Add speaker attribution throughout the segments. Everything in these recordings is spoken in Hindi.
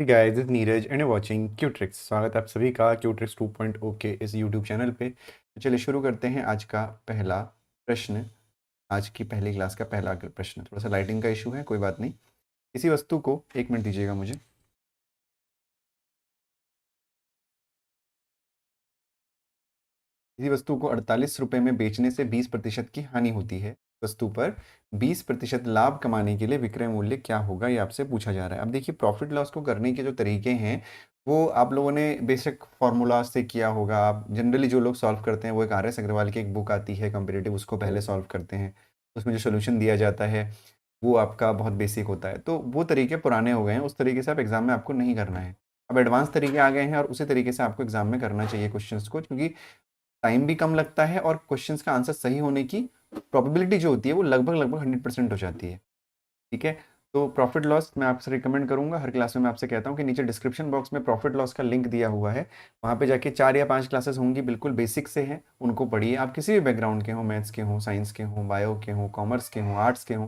Speaker 1: Hey guys, this is Neeraj and watching क्यूट्रिक्स। स्वागत है आप सभी का क्यूट्रिक्स 2.0 के इस यूट्यूब चैनल पे। तो चलिए शुरू करते हैं आज का पहला प्रश्न। आज की पहली क्लास का पहला प्रश्न। थोड़ा सा लाइटिंग का इशू है, कोई बात नहीं। किसी वस्तु को, एक मिनट दीजिएगा मुझे। किसी वस्तु को 48 रुपये में बेचने से 20% की हानि होती है। वस्तु पर 20% लाभ कमाने के लिए विक्रय मूल्य क्या होगा, ये आपसे पूछा जा रहा है। अब देखिए, प्रॉफिट लॉस को करने के जो तरीके हैं वो आप लोगों ने बेसिक फार्मूला से किया होगा। आप जनरली जो लोग सॉल्व करते हैं वो एक RS अग्रवाल की एक बुक आती है कॉम्पिटिटिव, उसको पहले सॉल्व करते हैं। उसमें जो सोल्यूशन दिया जाता है वो आपका बहुत बेसिक होता है। तो वो तरीके पुराने हो गए हैं, उस तरीके से आप एग्जाम में आपको नहीं करना है। अब एडवांस तरीके आ गए हैं और उसी तरीके से आपको एग्जाम में करना चाहिए क्वेश्चंस को, क्योंकि टाइम भी कम लगता है और क्वेश्चंस का आंसर सही होने की प्रोबेबिलिटी जो होती है वो लगभग लगभग 100% हो जाती है। ठीक है। तो प्रॉफिट लॉस मैं आपसे रिकमेंड करूंगा, हर क्लास में मैं आपसे कहता हूं कि नीचे डिस्क्रिप्शन बॉक्स में प्रॉफिट लॉस का लिंक दिया हुआ है। वहां पे जाके 4 या 5 क्लासेस होंगी, बिल्कुल बेसिक से हैं, उनको पढ़िए। आप किसी भी बैकग्राउंड के हों, मैथ्स के हों, साइंस के हों, बायो के हों, कॉमर्स के हों, आर्ट्स के हों,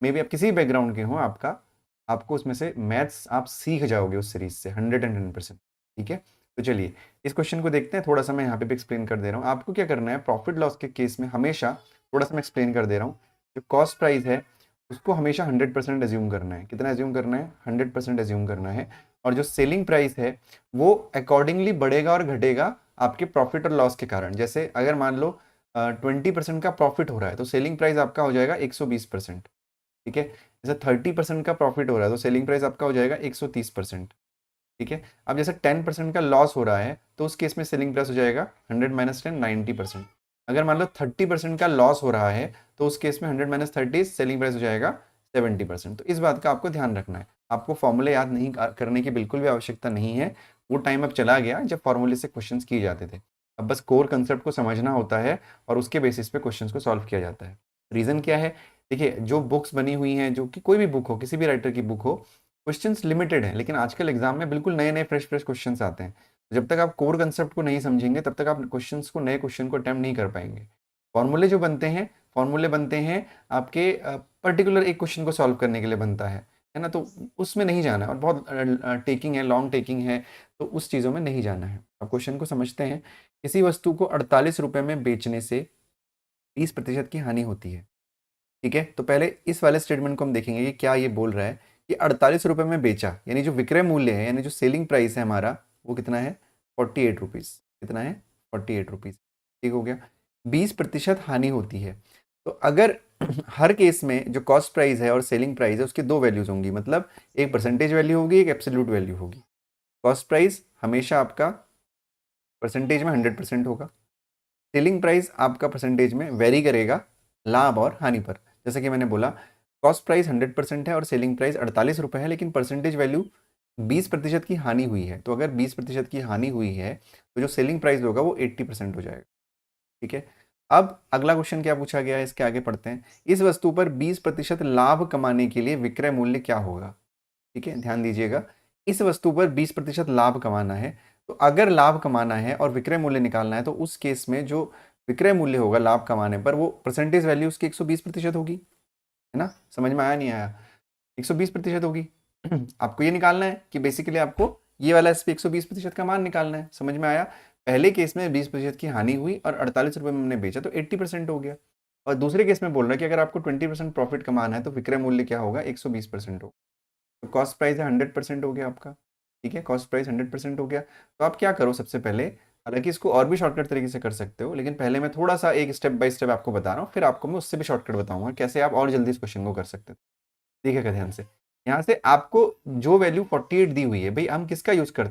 Speaker 1: मे बी आप किसी भी बैकग्राउंड के हों, आपको उसमें से मैथ्स आप सीख जाओगे उस सीरीज से 110%। ठीक है। तो चलिए इस क्वेश्चन को देखते हैं। थोड़ा सा मैं यहाँ पे भी एक्सप्लेन कर दे रहा हूँ। आपको क्या करना है, प्रॉफिट लॉस के केस में हमेशा, थोड़ा सा मैं एक्सप्लेन कर दे रहा हूँ, जो कॉस्ट प्राइस है उसको हमेशा 100% एज्यूम करना है। कितना एज्यूम करना है? 100% एज्यूम करना है। और जो सेलिंग प्राइस है वो अकॉर्डिंगली बढ़ेगा और घटेगा आपके प्रॉफिट और लॉस के कारण। जैसे अगर मान लो 20% का प्रॉफिट हो रहा है तो सेलिंग प्राइस आपका हो जाएगा 120%। ठीक है। जैसे 30% का प्रॉफिट हो रहा है तो सेलिंग प्राइस आपका हो जाएगा 130%। ठीक है। अब जैसे 10% का लॉस हो रहा है तो उस केस में सेलिंग प्राइस हो जाएगा 100 माइनस 10 90%। अगर मान लो 30% का लॉस हो रहा है तो उस केस में 100 माइनस 30 सेलिंग प्राइस हो जाएगा 70%। तो इस बात का आपको ध्यान रखना है। आपको फॉर्मूले याद नहीं करने की बिल्कुल भी आवश्यकता नहीं है। वो टाइम अब चला गया जब फॉर्मूले से क्वेश्चंस किए जाते थे। अब बस कोर कंसेप्ट को समझना होता है और उसके बेसिस पे क्वेश्चंस को सॉल्व किया जाता है। रीज़न क्या है? देखिए, जो बुक्स बनी हुई हैं, जो कि कोई भी बुक हो, किसी भी राइटर की बुक हो, क्वेश्चंस लिमिटेड हैं, लेकिन आजकल एग्जाम में बिल्कुल नए नए फ्रेश फ्रेश क्वेश्चंस आते हैं। जब तक आप कोर कंसेप्ट को नहीं समझेंगे तब तक आप क्वेश्चंस को, नए क्वेश्चन को अटेम्प्ट नहीं कर पाएंगे। फॉर्मूले जो बनते हैं, फॉर्मूले बनते हैं आपके पर्टिकुलर एक क्वेश्चन को सॉल्व करने के लिए बनता है ना। तो उसमें नहीं जाना है और बहुत टेकिंग है, लॉन्ग टेकिंग है, तो उस चीज़ों में नहीं जाना है। अब क्वेश्चन को समझते हैं। किसी वस्तु को 48 रुपये में बेचने से 20% की हानि होती है। ठीक है। तो पहले इस वाले स्टेटमेंट को हम देखेंगे कि क्या ये बोल रहा है कि 48 रुपये में बेचा, यानी जो विक्रय मूल्य है, यानी जो सेलिंग प्राइस है हमारा, वो कितना है? 48 रुपीज़। कितना है? 48 रुपीज़। ठीक हो गया। 20% हानि होती है। तो अगर हर केस में जो कॉस्ट प्राइस है और सेलिंग प्राइस है उसकी दो वैल्यूज होंगी, मतलब एक परसेंटेज वैल्यू होगी, एक एब्सोल्यूट वैल्यू होगी। कॉस्ट प्राइस हमेशा आपका परसेंटेज में 100% होगा। सेलिंग प्राइस आपका परसेंटेज में वेरी करेगा लाभ और हानि पर। जैसे कि मैंने बोला, कॉस्ट प्राइस 100% है और सेलिंग प्राइस 48 रुपये है, लेकिन परसेंटेज वैल्यू 20% की हानि हुई है। तो अगर 20% की हानि हुई है तो जो सेलिंग प्राइस होगा वो 80% हो जाएगा। ठीक है। अब अगला क्वेश्चन क्या पूछा गया है, इसके आगे पढ़ते हैं। इस वस्तु पर 20% लाभ कमाने के लिए विक्रय मूल्य क्या होगा? ठीक है, ध्यान दीजिएगा। इस वस्तु पर 20% लाभ कमाना है, तो अगर लाभ कमाना है और विक्रय मूल्य निकालना है तो उस केस में जो विक्रय मूल्य होगा लाभ कमाने पर, वो परसेंटेज वैल्यू उसकी 120% होगी। है ना? समझ में आया नहीं आया? 120% होगी। आपको ये निकालना है कि बेसिकली आपको ये वाला इस पे 120% का मान निकालना है। समझ में आया? पहले केस में 20% की हानि हुई और 48 रुपये में हमने बेचा तो 80% हो गया। और दूसरे केस में बोल रहा है कि अगर आपको 20% प्रॉफिट कमाना है तो विक्रय मूल्य क्या होगा? 120% होगा। तो कॉस्ट प्राइस है 100% हो गया आपका। ठीक है, कॉस्ट प्राइस 100% हो गया। तो आप क्या करो सबसे पहले, हालांकि इसको और भी शॉर्टकट तरीके से कर सकते हो, लेकिन पहले मैं थोड़ा सा एक स्टेप बाय स्टेप आपको बता रहा हूँ, फिर आपको मैं उससे भी शॉर्टकट बताऊंगा कैसे आप और जल्दी इस क्वेश्चन को कर सकते हो। देखिएगा ध्यान से। यहाँ से आपको जो वैल्यू 48 दी हुई है, भाई हम किसका यूज कर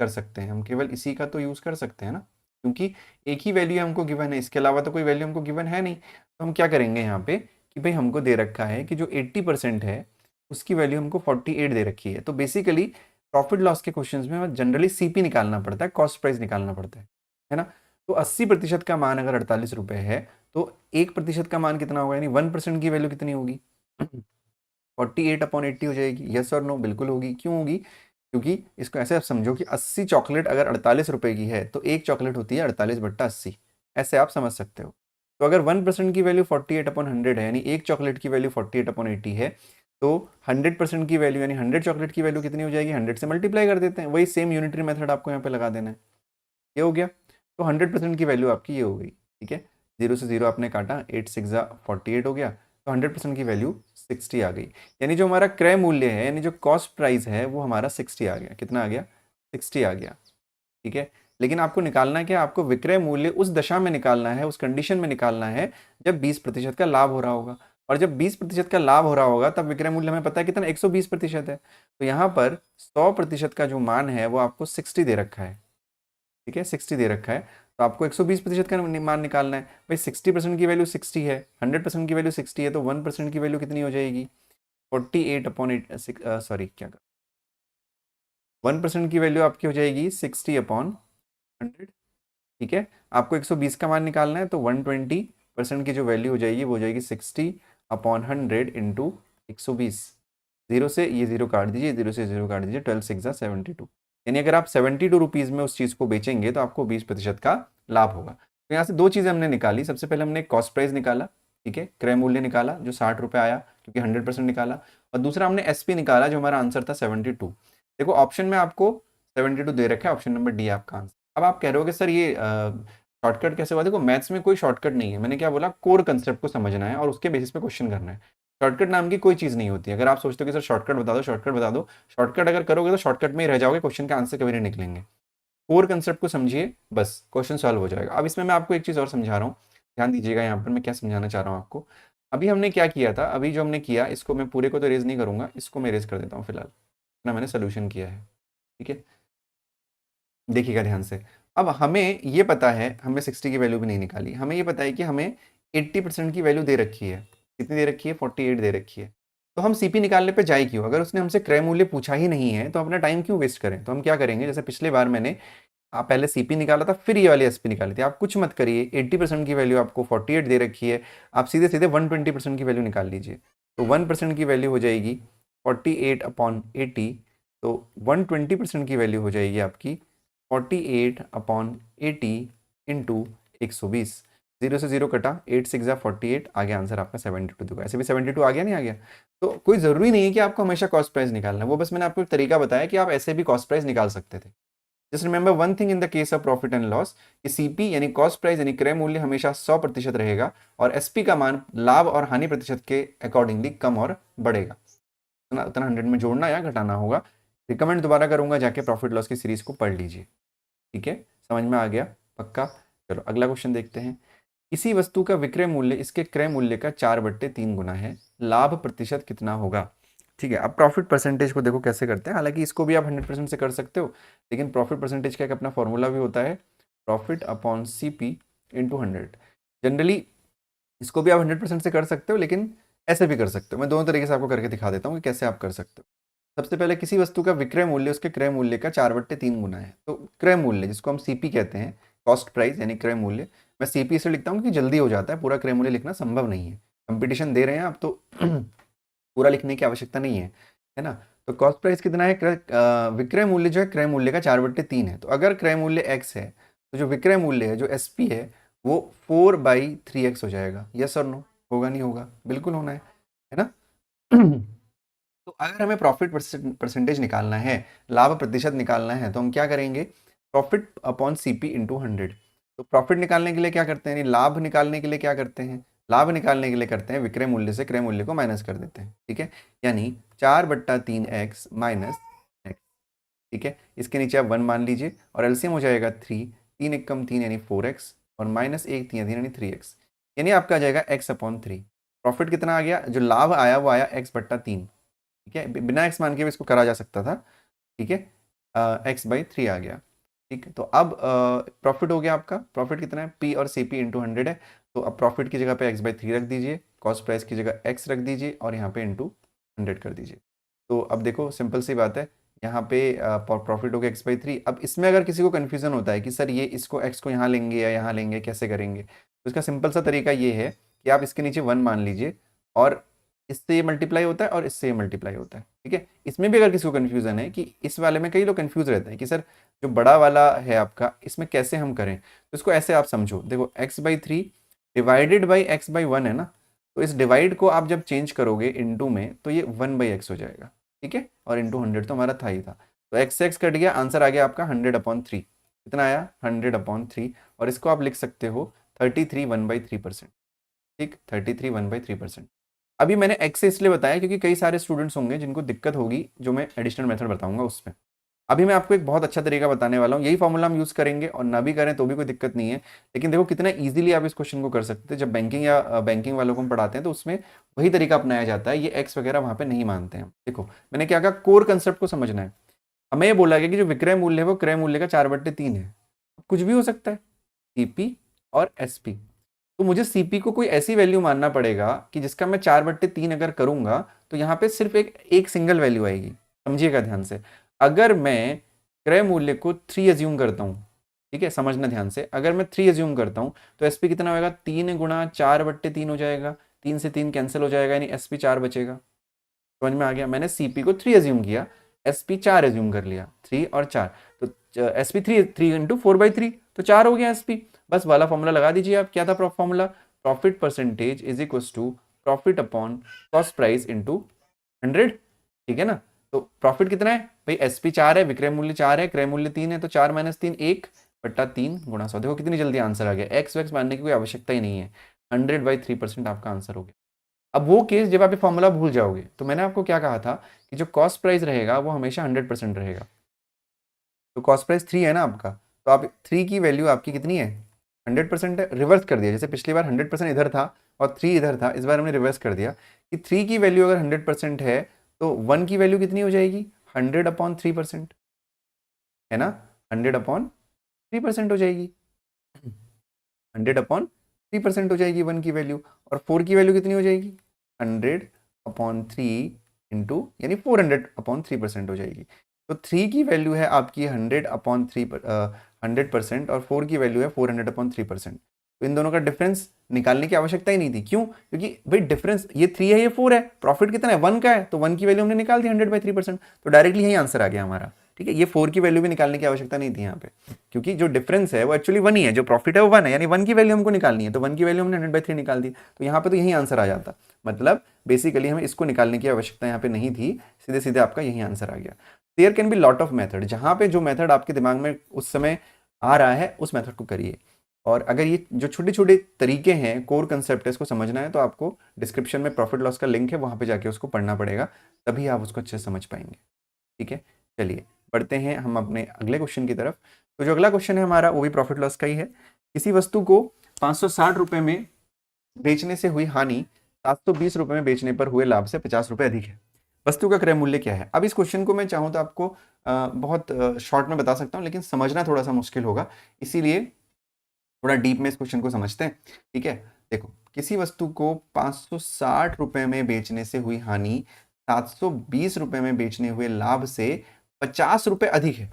Speaker 1: सकते हैं? हम केवल इसी का तो यूज कर सकते हैं ना, क्योंकि एक ही वैल्यू हमको गिवन है, इसके अलावा तो कोई वैल्यू हमको गिवन है नहीं। तो हम क्या करेंगे यहाँ पे कि भाई हमको दे रखा है कि जो 80% है उसकी वैल्यू हमको 48 दे रखी है। तो बेसिकली प्रॉफिट लॉस के क्वेश्चंस में हमें जनरली सीपी निकालना पड़ता है, कॉस्ट प्राइस निकालना पड़ता है ना। तो 80% का मान अगर 48 रुपये है तो 1% का मान कितना होगा, यानी 1% की वैल्यू कितनी होगी? 48/80 हो जाएगी। यस और नो? बिल्कुल होगी। क्यों होगी? क्योंकि इसको ऐसे आप समझो कि 80 चॉकलेट अगर 48 रुपए की है तो एक चॉकलेट होती है 48/80। ऐसे आप समझ सकते हो। तो अगर 1% की वैल्यू 48/100 है, यानी एक चॉकलेट की वैल्यू 48/80 है, तो 100% की वैल्यू यानी 100 चॉकलेट की वैल्यू कितनी हो जाएगी, 100 से मल्टीप्लाई कर देते हैं, वही सेम यूनिटरी मेथड आपको यहाँ पे लगा देना है। ये हो गया। तो 100% की वैल्यू आपकी ये हो गई, ठीक है। 0 से 0 आपने काटा, 8 6 48 हो गया, तो 100% की वैल्यू 60 आ गई। यानी जो हमारा क्रय मूल्य है, यानी जो कॉस्ट प्राइस है, वो हमारा 60 आ गया। कितना आ गया, 60 आ गया, ठीक है। लेकिन आपको निकालना है क्या, आपको विक्रय मूल्य उस दशा में निकालना है, उस कंडीशन में निकालना है जब 20% का लाभ हो रहा होगा। और जब 20% का लाभ हो रहा होगा तब विक्रय मूल्य हमें पता है कितना, 120% है। तो यहाँ पर 100% का जो मान है वो आपको 60 दे रखा है, ठीक है, 60 दे रखा है। तो आपको 120% का मान निकालना है। भाई 60% की वैल्यू 60 है, 100% की वैल्यू 60 है, तो 1% की वैल्यू कितनी हो जाएगी, 48 अपॉन 8, सॉरी क्या, 1% की वैल्यू आपकी हो जाएगी 60/100, ठीक है। आपको 120 का मान निकालना है, तो 120% की जो वैल्यू हो जाएगी वो हो जाएगी 60/100 इंटू 120। जीरो से ये जीरो काट दीजिए, जीरो से जीरो काट दीजिए, 12 6 72। यानी अगर आप 72 रुपीज़ में उस चीज़ को बेचेंगे तो आपको 20% का लाभ होगा। तो यहाँ से दो चीज़ें हमने निकाली। सबसे पहले हमने कॉस्ट प्राइस निकाला, ठीक है, क्रय मूल्य निकाला जो 60 रुपये आया क्योंकि 100% निकाला। और दूसरा हमने एसपी निकाला जो हमारा आंसर था 72। देखो ऑप्शन में आपको 72 दे रखा है, ऑप्शन नंबर डी आपका आंसर। अब आप कह रहे हो कि सर ये शॉर्टकट कैसे हुआ। देखो मैथ्स में कोई शॉर्टकट नहीं है, मैंने क्या बोला, कोर कंसेप्ट को समझना है और उसके बेसिस पे क्वेश्चन करना है। शॉर्टकट नाम की कोई चीज़ नहीं होती। अगर आप सोचते हो कि सर शॉर्टकट बता दो, शॉर्टकट बता दो, शॉर्टकट अगर करोगे तो शॉर्टकट में ही रह जाओगे, क्वेश्चन का आंसर कभी नहीं निकलेंगे। कोर कंसेप्ट को समझिए, बस क्वेश्चन सॉल्व हो जाएगा। अब इसमें मैं आपको एक चीज़ और समझा रहा हूँ, ध्यान दीजिएगा यहाँ पर मैं क्या समझाना चाह रहा हूँ आपको। अभी हमने क्या किया था, अभी जो हमने किया, इसको मैं पूरे को तो रेज नहीं करूँगा, इसको मैं रेज कर देता हूँ फिलहाल ना, मैंने सोल्यूशन किया है, ठीक है। देखिएगा ध्यान से। अब हमें ये पता है, हमें 60 की वैल्यू भी नहीं निकाली, हमें ये पता है कि हमें 80% की वैल्यू दे रखी है। कितनी दे रखी है, 48 दे रखी है। तो हम सीपी निकालने पे जाए क्यों, अगर उसने हमसे क्रय मूल्य पूछा ही नहीं है तो अपना टाइम क्यों वेस्ट करें। तो हम क्या करेंगे, जैसे पिछले बार मैंने आप पहले सीपी निकाला था फिर ये वाली एसपी निकाली थी, आप कुछ मत करिए। 80% की वैल्यू आपको 48 दे रखी है, आप सीधे सीधे 120% की वैल्यू निकाल लीजिए। तो 1% की वैल्यू हो जाएगी 48/80। तो 120% की वैल्यू हो जाएगी आपकी 48/80 इंटू 120। जीरो से जीरो कटा, 8 6 48, आगे आंसर आपका 72 दूंगा। ऐसे भी 72 आ गया, नहीं आ गया। तो कोई ज़रूरी नहीं है कि आपको हमेशा कॉस्ट प्राइस निकालना है, वो बस मैंने आपको एक तरीका बताया कि आप ऐसे भी कॉस्ट प्राइस निकाल सकते थे। Just remember one thing in the case of profit and loss, कि सीपी यानी कॉस्ट प्राइस यानी क्रय मूल्य हमेशा 100% रहेगा और एसपी का मान लाभ और हानि प्रतिशत के अकॉर्डिंगली कम और बढ़ेगा। उतना 100 में जोड़ना या घटाना होगा। रिकमेंड दोबारा करूंगा, जाके प्रॉफिट लॉस की सीरीज को पढ़ लीजिए, ठीक है। समझ में आ गया पक्का। चलो अगला क्वेश्चन देखते हैं। किसी वस्तु का विक्रय मूल्य इसके क्रय मूल्य का 4/3 गुना है, लाभ प्रतिशत कितना होगा। ठीक है, अब प्रॉफिट परसेंटेज को देखो कैसे करते हैं। हालांकि इसको भी आप 100% से कर सकते हो, लेकिन प्रॉफिट परसेंटेज का एक अपना फॉर्मूला भी होता है, profit upon CP into 100। Generally इसको भी आप 100% से कर सकते हो, लेकिन ऐसे भी कर सकते हो। मैं दोनों तरीके से आपको करके दिखा देता हूँ कि कैसे आप कर सकते हो। सबसे पहले किसी वस्तु का विक्रय मूल्य उसके क्रय मूल्य का 4/3 गुना है। तो क्रय मूल्य जिसको हम सीपी कहते हैं, कॉस्ट प्राइस यानी क्रय मूल्य, मैं सीपी से लिखता हूँ कि जल्दी हो जाता है, पूरा क्रय मूल्य लिखना संभव नहीं है। कंपटीशन दे रहे हैं आप तो पूरा लिखने की आवश्यकता नहीं है ना। तो कॉस्ट प्राइस कितना है, विक्रय मूल्य जो है क्रय मूल्य का 4/3 है। तो अगर क्रय मूल्य x है तो जो विक्रय मूल्य है जो एस पी है वो 4/3x हो जाएगा। यस और नो, होगा नहीं होगा, बिल्कुल होना है ना। तो अगर हमें प्रॉफिट परसेंटेज निकालना है, लाभ प्रतिशत निकालना है, तो हम क्या करेंगे, प्रॉफिट अपॉन सीपी इंटू 100। तो प्रॉफिट निकालने के लिए क्या करते हैं, यानी लाभ निकालने के लिए क्या करते हैं, लाभ निकालने के लिए करते हैं विक्रय मूल्य से क्रय मूल्य को माइनस कर देते हैं, ठीक है। यानी 4/3x माइनस एक्स, ठीक है। इसके नीचे आप 1 मान लीजिए और एलसीएम हो जाएगा 3, 3 एक कम 3 यानी 4x और माइनस 1 3 यानी 3x, यानी आपका आ जाएगा x/3। प्रॉफिट कितना आ गया, जो लाभ आया वो आया x/3, ठीक है। बिना एक्स मान के भी इसको करा जा सकता था, ठीक है। x/3 आ गया, ठीक है। तो अब प्रॉफिट हो गया आपका, प्रॉफिट कितना है, p और cp इंटू 100 है। तो अब प्रॉफिट की जगह पे x/3 रख दीजिए, कॉस्ट प्राइस की जगह x रख दीजिए और यहाँ पे इंटू 100 कर दीजिए। तो अब देखो सिंपल सी बात है, यहाँ पे प्रॉफिट हो गया x/3। अब इसमें अगर किसी को कन्फ्यूजन होता है कि सर ये इसको x को यहाँ लेंगे या यहाँ लेंगे, कैसे करेंगे, तो इसका सिंपल सा तरीका ये है कि आप इसके नीचे 1 मान लीजिए और इससे ये मल्टीप्लाई होता है और इससे ये मल्टीप्लाई होता है, ठीक है। इसमें भी अगर किसी को कन्फ्यूजन है कि इस वाले में, कई लोग कन्फ्यूज रहते हैं कि सर जो बड़ा वाला है आपका इसमें कैसे हम करें, तो इसको ऐसे आप समझो, देखो x/3 डिवाइडेड बाई x/1 है ना। तो इस डिवाइड को आप जब चेंज करोगे इनटू में तो ये 1/x हो जाएगा, ठीक है, और इनटू 100 तो हमारा था ही था, तो x से x कट गया, आंसर आ गया आपका 100/3। कितना आया? 100/3। और इसको आप लिख सकते हो 33 1/3%, ठीक, 33 1/3%। अभी मैंने x से इसलिए बताया क्योंकि कई सारे स्टूडेंट्स होंगे जिनको दिक्कत होगी, जो मैं एडिशनल मेथड बताऊंगा उसमें। अभी मैं आपको एक बहुत अच्छा तरीका बताने वाला हूँ, यही फॉर्मूला हम यूज़ करेंगे और ना भी करें तो भी कोई दिक्कत नहीं है, लेकिन देखो कितना इजीली आप इस क्वेश्चन को कर सकते हैं। जब बैंकिंग या बैंकिंग वालों को हम पढ़ाते हैं तो उसमें वही तरीका अपनाया जाता है, ये एक्स वगैरह वहाँ पे नहीं मानते हैं। देखो मैंने क्या कहा, कोर कंसेप्ट को समझना है। हमें ये बोला गया कि जो विक्रय मूल्य है वो क्रय मूल्य का 4/3 है, कुछ भी हो सकता है, सीपी और एसपी। तो मुझे सीपी को कोई ऐसी वैल्यू मानना पड़ेगा कि जिसका मैं 4/3 अगर करूंगा तो यहाँ पे सिर्फ एक सिंगल वैल्यू आएगी। समझिएगा ध्यान से, अगर मैं क्रय मूल्य को 3 एज्यूम करता हूँ, ठीक है, समझना ध्यान से, अगर मैं 3 एज्यूम करता हूँ तो एसपी कितना होगा? 3 गुणा 4/3 हो जाएगा, 3 से 3 कैंसिल हो जाएगा, यानी एसपी 4 बचेगा। समझ में आ गया? मैंने सीपी को 3 एज्यूम किया, एसपी 4 एज्यूम कर लिया, 3 और 4, तो एसपी 3 इंटू 4/3 तो 4 हो गया एसपी। बस वाला फॉर्मूला लगा दीजिए आप। क्या था formula? Profit percentage is equal to profit upon cost price into 100, ठीक है ना। तो प्रॉफिट कितना है भाई? एसपी 4 है, विक्रय मूल्य 4 है, क्रय मूल्य 3 है, तो 4 - 3 1/3 गुणा 100। देखो कितनी जल्दी आंसर आ गया, एक्स वैक्स मानने की कोई आवश्यकता ही नहीं है, 100/3% आपका आंसर हो गया। अब वो केस जब आप ये फॉर्मूला भूल जाओगे, तो मैंने आपको क्या कहा था कि जो कॉस्ट प्राइस रहेगा वो हमेशा 100% रहेगा। तो कॉस्ट प्राइस 3 है ना आपका, तो आप 3 की वैल्यू आपकी कितनी है? 100% है। रिवर्स कर दिया, जैसे पिछली बार 100% इधर था और 3 इधर था, इस बार हमने रिवर्स कर दिया कि 3 की वैल्यू अगर 100% है तो 1 की वैल्यू कितनी हो जाएगी? 100/3%, है ना, 100/3% हो जाएगी, 100/3% हो जाएगी 1 की वैल्यू। और 4 की वैल्यू कितनी हो जाएगी? 100/3 इंटू, यानी 400/3% हो जाएगी। तो 3 की वैल्यू है आपकी 100% और 4 की वैल्यू है 400/3%। तो इन दोनों का डिफरेंस निकालने की आवश्यकता ही नहीं थी। क्यों? क्योंकि भाई डिफरेंस ये 3 है, ये 4 है, प्रॉफिट कितना है? 1 का है, तो 1 की वैल्यू हमने निकाल दी 100/3%, तो डायरेक्टली यही आंसर आ गया हमारा, ठीक है। ये 4 की वैल्यू भी निकालने की आवश्यकता नहीं थी यहाँ पे, क्योंकि जो डिफरेंस है वो एक्चुअली 1 ही है, जो प्रॉफिट है वो 1 है, यानी 1 की वैल्यू हमको निकालनी है, तो 1 की वैल्यू हमने 100/3 निकाल दी, तो यहाँ पे तो यही आंसर आ जाता। मतलब बेसिकली हमें इसको निकालने की आवश्यकता यहाँ पे नहीं थी, सीधे सीधे आपका यही आंसर आ गया। There can be lot of method, जहाँ पे जो मेथड आपके दिमाग में उस समय आ रहा है उस मेथड को करिए। और अगर ये जो छोटे छोटे तरीके हैं, कोर कंसेप्ट है, इसको समझना है तो आपको डिस्क्रिप्शन में प्रॉफिट लॉस का लिंक है, वहाँ पे जाके उसको पढ़ना पड़ेगा, तभी आप उसको अच्छे से समझ पाएंगे, ठीक है। चलिए बढ़ते हैं हम अपने अगले क्वेश्चन की तरफ। तो जो अगला क्वेश्चन है हमारा वो भी प्रॉफिट लॉस का ही है। किसी वस्तु को 560 रुपए में बेचने से हुई हानि 720 रुपए में बेचने पर हुए लाभ से 50 रुपए अधिक है। वस्तु का क्रय मूल्य क्या है? अब इस क्वेश्चन को मैं चाहूँ तो आपको बहुत शॉर्ट में बता सकता हूँ, लेकिन समझना थोड़ा सा मुश्किल होगा, इसीलिए थोड़ा डीप में इस क्वेश्चन को समझते हैं, ठीक है। देखो, किसी वस्तु को 560 रुपए में बेचने से हुई हानि 720 रुपए में बेचने हुए लाभ से 50 रुपए अधिक है,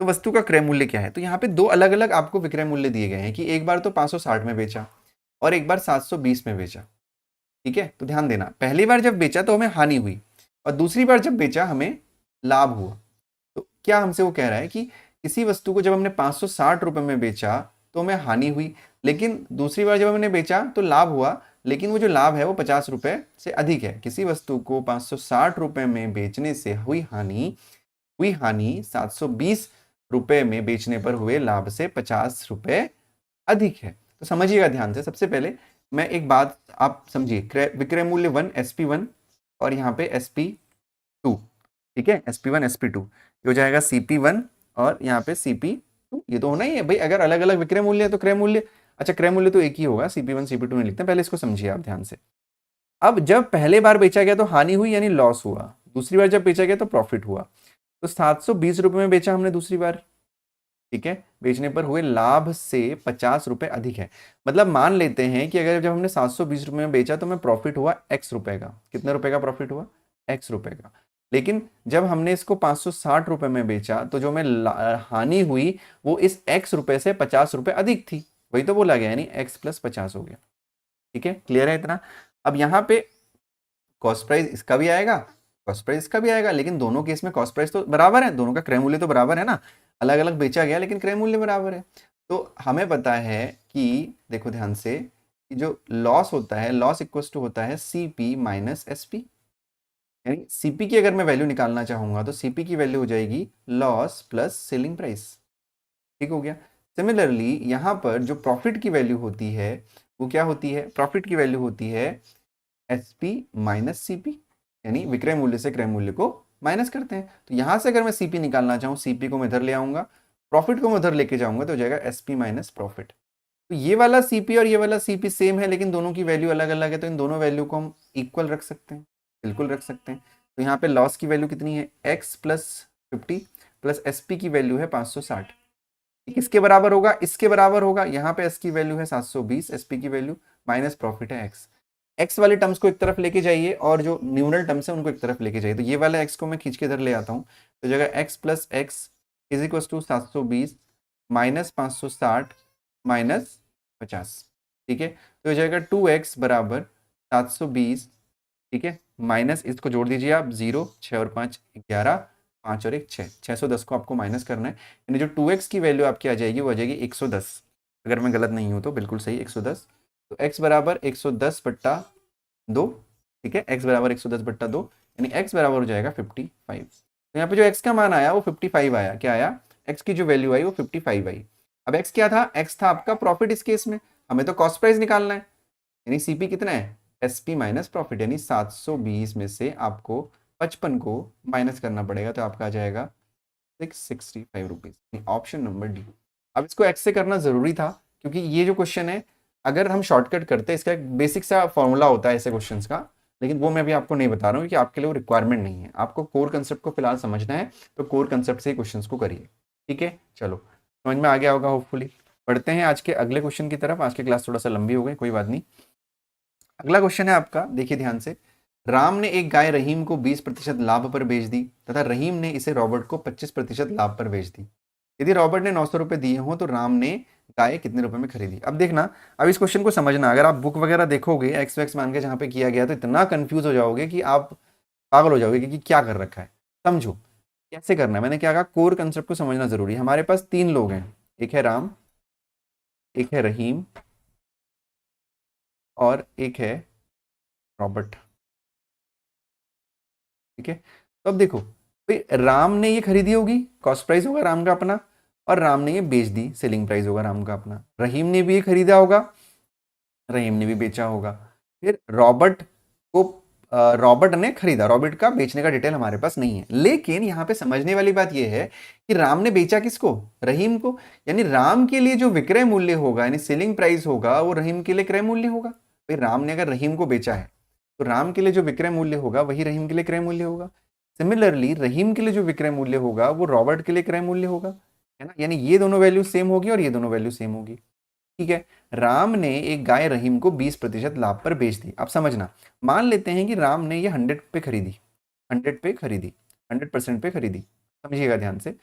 Speaker 1: तो वस्तु का क्रय मूल्य क्या है? तो यहाँ पे दो अलग अलग आपको विक्रय मूल्य दिए गए हैं कि एक बार तो 560 में बेचा और एक बार 720 में बेचा, ठीक है। तो ध्यान देना, पहली बार जब बेचा तो हमें हानि हुई और दूसरी बार जब बेचा हमें लाभ हुआ। तो क्या हमसे वो कह रहा है कि किसी वस्तु को जब हमने 560 रुपए में बेचा तो हमें हानि हुई, लेकिन दूसरी बार जब हमने बेचा तो लाभ हुआ, लेकिन वो जो लाभ है वो 50 रुपए से अधिक है। किसी वस्तु को 560 रुपए में बेचने से हुई हानि 720 रुपए में बेचने पर हुए लाभ से 50 रुपए अधिक है। तो समझिएगा ध्यान से, सबसे पहले मैं एक बात आप समझिए, विक्रय मूल्य 1 SP1 और यहाँ पे SP2, ठीक है, SP1 SP2 ये हो जाएगा CP1 और यहाँ पे CP2, ये तो होना ही है भाई। अगर अलग अलग विक्रय मूल्य है तो क्रय मूल्य, अच्छा क्रय मूल्य तो एक ही होगा, CP1 CP2 नहीं लिखते, पहले इसको समझिए आप ध्यान से। अब जब पहले बार बेचा गया तो हानि हुई यानी लॉस हुआ, दूसरी बार जब बेचा गया तो प्रॉफिट हुआ। तो 720 रुपए में बेचा हमने दूसरी बार, ठीक है, बेचने पर हुए लाभ से 50 रुपए अधिक है। मतलब मान लेते हैं कि अगर जब हमने 720 रुपए में बेचा तो हमें प्रॉफिट हुआ x रुपए का, कितने रुपए का प्रॉफिट हुआ? x रुपए का। लेकिन जब हमने इसको 560 रुपए में बेचा तो जो हमें हानि हुई वो इस x रुपए से 50 रुपए अधिक थी, वही तो बोला गया, यानी x + 50 हो गया, ठीक है। क्लियर है इतना? अब यहाँ पे कॉस्ट प्राइस इसका भी आएगा, कॉस्ट प्राइस इसका भी आएगा, लेकिन दोनों केस में कॉस्ट प्राइस तो बराबर है, दोनों का क्रय मूल्य तो बराबर है ना, अलग अलग बेचा गया लेकिन क्रय मूल्य बराबर है। तो हमें पता है कि देखो ध्यान से जो लॉस होता है, लॉस इक्वल्स टू होता है सीपी माइनस एसपी। यानी सीपी की अगर मैं वैल्यू निकालना चाहूंगा तो सीपी की वैल्यू हो जाएगी लॉस प्लस सेलिंग प्राइस। ठीक हो गया। सिमिलरली यहाँ पर जो प्रॉफिट की वैल्यू होती है वो क्या होती है, प्रॉफिट की वैल्यू होती है एसपी माइनस सीपी, यानी विक्रय मूल्य से क्रय मूल्य को माइनस करते हैं। तो यहां से अगर मैं सीपी निकालना चाहूँ, सीपी को मैं इधर ले आऊंगा, प्रॉफिट को मैं उधर लेके जाऊंगा, तो हो जाएगा एसपी माइनस प्रॉफिट। तो ये वाला सीपी और ये वाला सीपी सेम है, लेकिन दोनों की वैल्यू अलग अलग है, तो इन दोनों वैल्यू को हम इक्वल रख सकते हैं, बिल्कुल रख सकते हैं। तो यहाँ पे लॉस की वैल्यू कितनी है, एक्स प्लस 50 प्लस एसपी की वैल्यू है 560। किसके बराबर होगा, इसके बराबर होगा। यहाँ पे एस की वैल्यू है 720, एसपी की वैल्यू माइनस प्रॉफिट है एक्स। एक्स वाले टर्म्स को एक तरफ लेके जाइए और जो न्यूमरल टर्म्स है उनको एक तरफ लेके जाइए। तो ये वाला एक्स को मैं खींच के इधर ले आता हूँ, तो जगह x plus x is equal to 720 minus 560 minus 50। ठीक है, तो हो जाएगा 2x बराबर 720। ठीक है, माइनस इसको जोड़ दीजिए आप, 0 6 और 5 11, 5 और 1 6, 610 को आपको माइनस करना है। यानी जो 2x की वैल्यू आपकी आ जाएगी वो आ जाएगी 110, अगर मैं गलत नहीं हूँ तो बिल्कुल सही 110। तो x बराबर 110 बट्टा 2। ठीक है, x बराबर 110 बट्टा 2, यानी x बराबर हो जाएगा 55। तो यहाँ पे जो x का मान आया वो 55 आया। क्या आया, x की जो वैल्यू आई वो 55 आई। अब x क्या था, x था आपका प्रॉफिट। इस केस में हमें तो कॉस्ट प्राइस निकालना है, यानी सीपी कितना है, एसपी माइनस प्रॉफिट, यानी 720 में से आपको 55 को माइनस करना पड़ेगा, तो आपका आ जाएगा 665 रुपीज, ऑप्शन नंबर डी। अब इसको एक्स से करना जरूरी था, क्योंकि ये जो क्वेश्चन है अगर हम शॉर्टकट करते हैं, इसका एक बेसिक सा फॉर्मूला होता है ऐसे क्वेश्चंस का, लेकिन वो मैं अभी आपको नहीं बता रहा हूँ, क्योंकि आपके लिए वो रिक्वायरमेंट नहीं है। आपको कोर कंसेप्ट को फिलहाल समझना है, तो कोर कंसेप्ट से ही क्वेश्चन को करिए। ठीक है, चलो समझ में आ गया होगा होपफुली। पढ़ते हैं आज के अगले क्वेश्चन की तरफ। आज की क्लास थोड़ा सा लंबी हो गई, कोई बात नहीं। अगला क्वेश्चन है आपका, देखिए ध्यान से। राम ने एक गाय रहीम को 20% लाभ पर बेच दी तथा रहीम ने इसे रॉबर्ट को 25% लाभ पर बेच दी। यदि रॉबर्ट ने 900 रुपए दिए हों तो राम ने गाय कितने रुपए में खरीदी। अब देखना, अब इस क्वेश्चन को समझना, अगर आप बुक वगैरह देखोगे एक्स वैक्स मान के जहां पे किया गया, तो इतना कंफ्यूज हो जाओगे कि आप पागल हो जाओगे कि क्या कर रखा है। समझो कैसे करना है। मैंने क्या कहा, कोर कंसेप्ट को समझना जरूरी है। हमारे पास 3 लोग हैं, एक है राम, एक है रहीम और एक है रॉबर्ट। ठीक है, तो अब देखो भाई, राम ने ये खरीदी होगी, कॉस्ट प्राइस होगा राम का अपना, और राम ने ये बेच दी, सेलिंग प्राइस होगा राम का अपना। रहीम ने भी ये खरीदा होगा, रहीम ने भी बेचा होगा। फिर रॉबर्ट को रॉबर्ट ने खरीदा, रॉबर्ट का बेचने का डिटेल हमारे पास नहीं है। लेकिन यहाँ पे समझने वाली बात यह है कि राम ने बेचा किसको, रहीम को। यानी राम के लिए जो विक्रय मूल्य होगा, यानी सेलिंग प्राइस होगा, वो रहीम के लिए क्रय मूल्य होगा। भाई राम ने अगर रहीम को बेचा है, तो राम के लिए जो विक्रय मूल्य होगा वही रहीम के लिए क्रय मूल्य होगा। सिमिलरली रहीम के लिए जो विक्रय मूल्य होगा वो रॉबर्ट के लिए क्रय मूल्य होगा, है ना। यानी ये दोनों वैल्यू सेम होगी और ये दोनों वैल्यू सेम होगी। ठीक है, राम ने एक गाय रहीम को 20% लाभ पर बेच दी। अब समझना, मान लेते हैं कि राम ने ये 100 पे खरीदी, 100 पे खरीदी, 100% पे खरीदी, समझिएगा ध्यान से,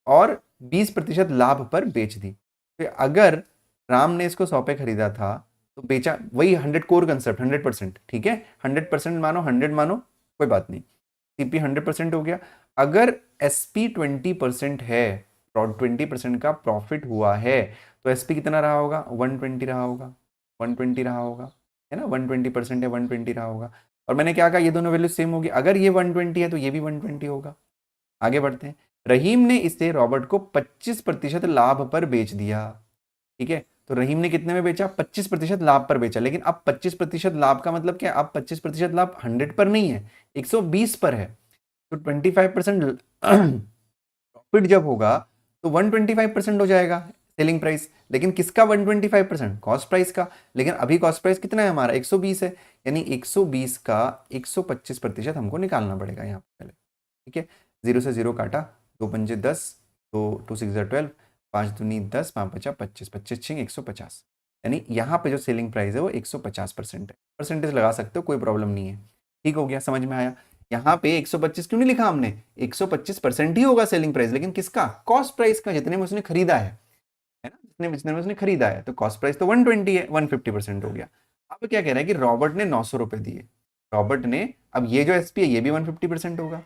Speaker 1: और 20% लाभ पर बेच दी। तो अगर राम ने इसको 100 पे खरीदा था तो बेचा, वही 100 कोर कंसेप्ट, 100%। ठीक है, 100% मानो, 100 मानो, कोई बात नहीं, सीपी 100% हो गया। अगर एसपी 20% है, 20% का प्रॉफिट हुआ है, तो एसपी कितना रहा होगा, 120 रहा होगा, 120 रहा होगा, है ना। 120% है, 120 रहा होगा। और मैंने क्या कहा, ये दोनों वैल्यू सेम होगी। अगर ये 120 है तो ये भी 120 होगा। आगे बढ़ते हैं। रहीम ने इसे रॉबर्ट को 25% लाभ पर बेच दिया। ठीक है, तो रहीम ने कितने में बेचा, 25% लाभ पर बेचा। लेकिन अब 25% लाभ का मतलब क्या, अब 25% लाभ 100 पर नहीं है, 120 पर है। तो 25% प्रॉफिट जब होगा तो 125% हो जाएगा सेलिंग प्राइस। लेकिन किसका 125%, कॉस्ट प्राइस का। लेकिन अभी कॉस्ट प्राइस कितना है हमारा, 120 है, यानी 120 का 125% हमको निकालना पड़ेगा यहाँ पे पहले। ठीक है, 0 से 0 काटा, 2 पंजे 10, 2 6 12, 5 दूनी 10, 5 बचा 25, 25 छिंग 150। यानी यहाँ पे जो सेलिंग प्राइस है वो 150% है। परसेंटेज लगा सकते हो, कोई प्रॉब्लम नहीं है। ठीक हो गया, समझ में आया। यहाँ पे 125 क्यों नहीं लिखा हमने, 125% ही होगा सेलिंग प्राइस, लेकिन किसका, कॉस्ट प्राइस का, जितने में उसने खरीदा है ना, जितने में उसने खरीदा है। तो कॉस्ट प्राइस तो 120 है, 150% हो गया। अब क्या कह रहा है कि रॉबर्ट ने 900 रुपए दिए, रॉबर्ट ने, अब ये जो एसपी है ये भी 150% होगा।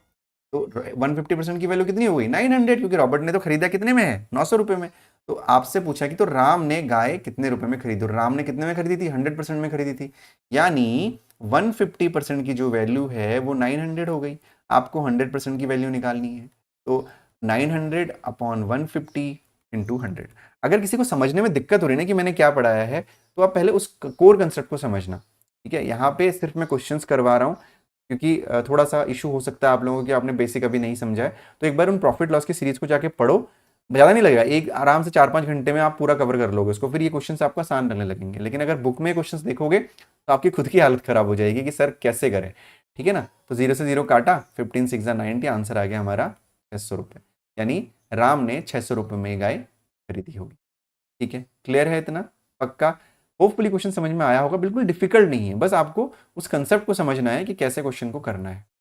Speaker 1: तो 150% की वैल्यू कितनी हो गई, 900, क्योंकि रॉबर्ट ने तो खरीदा कितने में है, 900 रुपए में। तो आपसे पूछा कि तो राम ने गाय कितने रुपए में खरीदी, राम ने कितने में खरीदी थी, 100% में खरीदी थी, यानी 150% की जो वैल्यू है वो 900 हो गई। आपको 100% की वैल्यू निकालनी है, तो 900 अपॉन 150 इंटू 100। अगर किसी को समझने में दिक्कत हो रही है ना कि मैंने क्या पढ़ाया है, तो आप पहले उस कोर कंसेप्ट को समझना। ठीक है, यहाँ पे सिर्फ मैं क्वेश्चंस करवा रहा हूँ क्योंकि थोड़ा सा इशू हो सकता है आप लोगों को कि आपने बेसिक अभी नहीं समझा है। तो एक बार उन प्रॉफिट लॉस की सीरीज को जाके पढ़ो, ज़्यादा नहीं लगेगा, एक आराम से 4-5 घंटे में आप पूरा कवर कर लोगे उसको, फिर ये क्वेश्चन आपको आसान लगने लगेंगे। लेकिन अगर बुक में क्वेश्चन देखोगे तो आपकी खुद की हालत खराब हो जाएगी कि सर कैसे करें। ठीक है ना, तो 0 से 0 काटा, 15 6 90, आंसर आ गया हमारा 600 रुपये, यानी राम ने 600 रुपये में गाय खरीदी होगी। ठीक है, क्लियर है इतना, पक्का? होपफुली क्वेश्चन समझ में आया होगा, बिल्कुल डिफिकल्ट नहीं है, बस आपको उस कंसेप्ट को समझना है कि कैसे क्वेश्चन को करना है।